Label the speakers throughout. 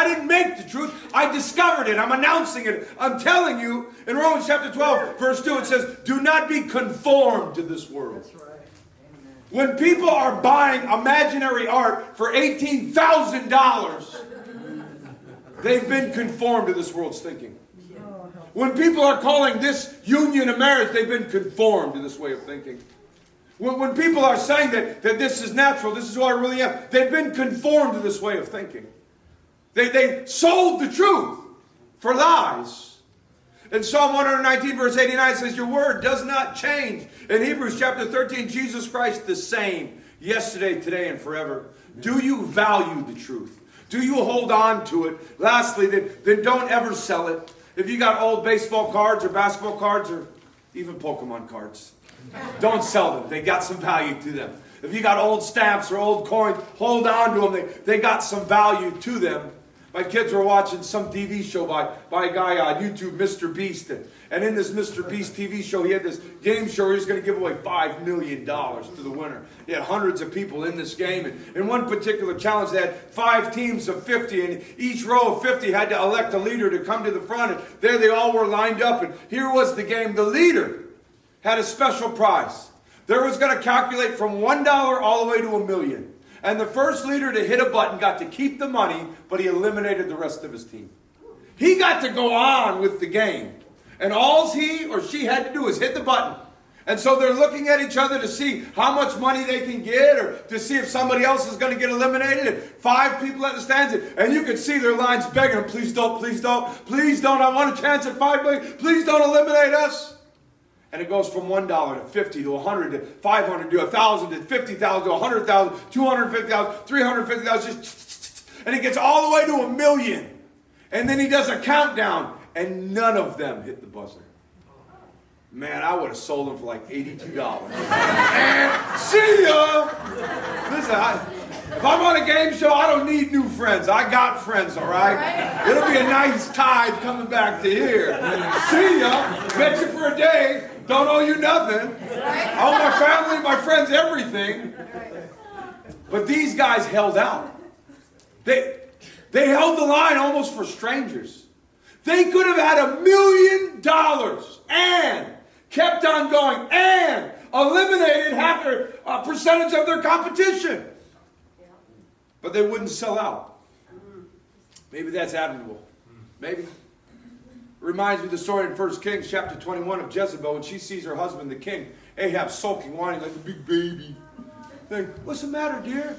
Speaker 1: I didn't make the truth. I discovered it. I'm announcing it. I'm telling you. In Romans chapter 12, verse 2, it says, do not be conformed to this world.
Speaker 2: That's right.
Speaker 1: When people are buying imaginary art for $18,000, they've been conformed to this world's thinking. When people are calling this union a marriage, they've been conformed to this way of thinking. When people are saying that this is natural, this is who I really am, they've been conformed to this way of thinking. They sold the truth for lies. In Psalm 119, verse 89, it says, your word does not change. In Hebrews chapter 13, Jesus Christ the same, yesterday, today, and forever. Do you value the truth? Do you hold on to it? Lastly, then don't ever sell it. If you got old baseball cards or basketball cards or even Pokemon cards, don't sell them. They got some value to them. If you got old stamps or old coins, hold on to them. They got some value to them. My kids were watching some TV show by a guy on YouTube, Mr. Beast. And in this Mr. Beast TV show, he had this game show where he was going to give away $5 million to the winner. He had hundreds of people in this game. And in one particular challenge, they had 5 teams of 50. And each row of 50 had to elect a leader to come to the front. And there they all were lined up. And here was the game. The leader had a special prize. There was going to calculate from $1 all the way to $1 million. And the first leader to hit a button got to keep the money, but he eliminated the rest of his team. He got to go on with the game. And all he or she had to do was hit the button. And so they're looking at each other to see how much money they can get or to see if somebody else is going to get eliminated. And 5 people at the stands. And you could see their lines begging them, please don't, please don't, please don't. I want a chance at $5 million. Please don't eliminate us. And it goes from $1 to 50 to 100 to 500 to 1,000 to 50,000 to 100,000, 250,000, 350,000. And it gets all the way to $1 million. And then he does a countdown. And none of them hit the buzzer. Man, I would have sold them for like $82. And see ya! Listen, if I'm on a game show, I don't need new friends. I got friends, all right? It'll be a nice tide coming back to here. See ya! Met you for a day. Don't owe you nothing. I owe my family, my friends, everything. But these guys held out. They held the line almost for strangers. They could have had $1 million and kept on going and eliminated half a percentage of their competition. But they wouldn't sell out. Maybe that's admirable. Maybe. Reminds me of the story in 1 Kings chapter 21 of Jezebel when she sees her husband, the king, Ahab, sulking, whining like a big baby. Saying, what's the matter, dear?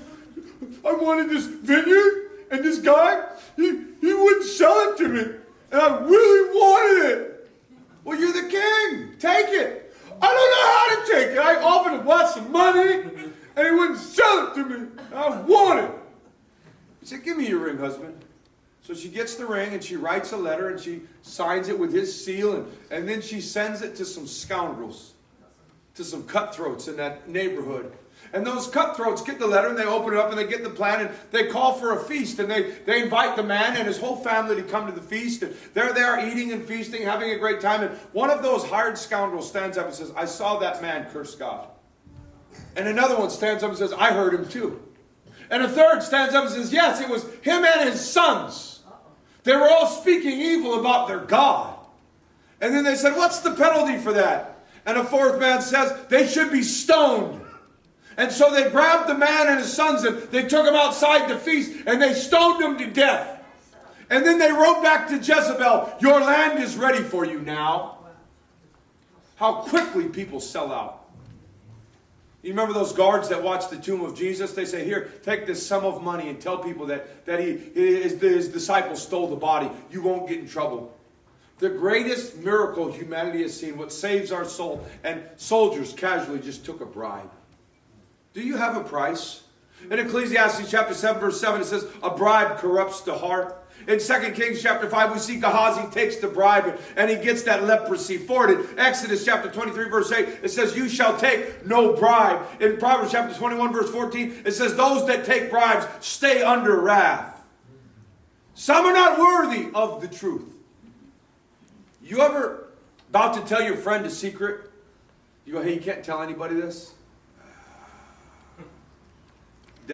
Speaker 1: I wanted this vineyard, and this guy, he wouldn't sell it to me. And I really wanted it. Well, you're the king. Take it. I don't know how to take it. I offered him lots of money, and he wouldn't sell it to me. I want it. He said, give me your ring, husband. So she gets the ring and she writes a letter and she signs it with his seal and then she sends it to some scoundrels, to some cutthroats in that neighborhood. And those cutthroats get the letter and they open it up and they get the plan and they call for a feast and they invite the man and his whole family to come to the feast. And there they are eating and feasting, having a great time. And one of those hired scoundrels stands up and says, I saw that man curse God. And another one stands up and says, I heard him too. And a third stands up and says, yes, it was him and his sons. They were all speaking evil about their God. And then they said, what's the penalty for that? And a fourth man says, they should be stoned. And so they grabbed the man and his sons and they took him outside the feast and they stoned him to death. And then they wrote back to Jezebel, your land is ready for you now. How quickly people sell out. You remember those guards that watched the tomb of Jesus? They say, here, take this sum of money and tell people that his disciples stole the body. You won't get in trouble. The greatest miracle humanity has seen, what saves our soul, and soldiers casually just took a bribe. Do you have a price? In Ecclesiastes chapter 7, verse 7, it says, a bribe corrupts the heart. In 2 Kings chapter 5, we see Gehazi takes the bribe and he gets that leprosy for it. In Exodus chapter 23, verse 8, it says, you shall take no bribe. In Proverbs chapter 21, verse 14, it says, those that take bribes stay under wrath. Some are not worthy of the truth. You ever about to tell your friend a secret? You go, hey, you can't tell anybody this?